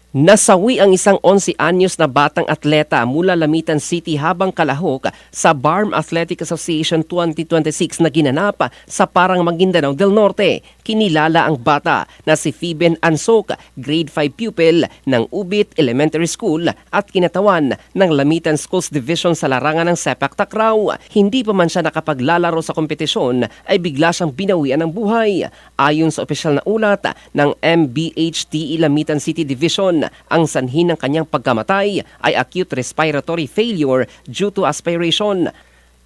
Nasawi ang isang 11 anyos na batang atleta mula Lamitan City habang kalahok sa BARM Athletic Association 2026 na ginanap sa Parang Maguindanao del Norte. Kinilala ang bata na si Fiben Ansok, grade 5 pupil ng Ubit Elementary School at kinatawan ng Lamitan Schools Division sa larangan ng sepak takraw. Hindi pa man siya nakapaglalaro sa kompetisyon ay bigla siyang binawian ng buhay. Ayon sa opisyal na ulat ng MBHTE Lamitan City Division, ang sanhi ng kanyang pagkamatay ay acute respiratory failure due to aspiration.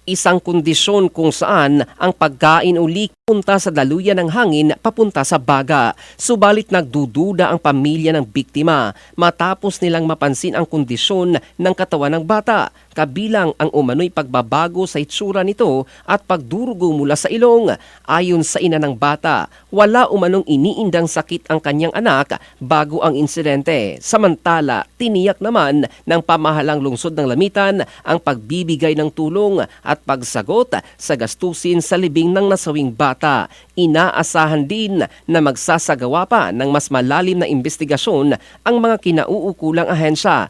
Isang kondisyon kung saan ang pagkain uli punta sa daluyan ng hangin papunta sa baga. Subalit nagdududa ang pamilya ng biktima matapos nilang mapansin ang kondisyon ng katawan ng bata, kabilang ang umano'y pagbabago sa itsura nito at pagdurugo mula sa ilong. Ayon sa ina ng bata, wala umanong iniindang sakit ang kanyang anak bago ang insidente. Samantala, tiniyak naman ng pamahalang lungsod ng Lamitan ang pagbibigay ng tulong at pagsagot sa gastusin sa libing ng nasawing bata. Inaasahan din na magsasagawa pa ng mas malalim na investigasyon ang mga kinauukulang ahensya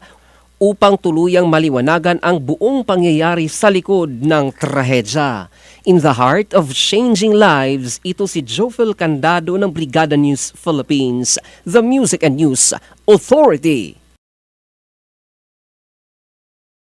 upang tuluyang maliwanagan ang buong pangyayari sa likod ng trahedya. In the heart of changing lives, ito si Jofel Candado ng Brigada News Philippines, the Music and News Authority.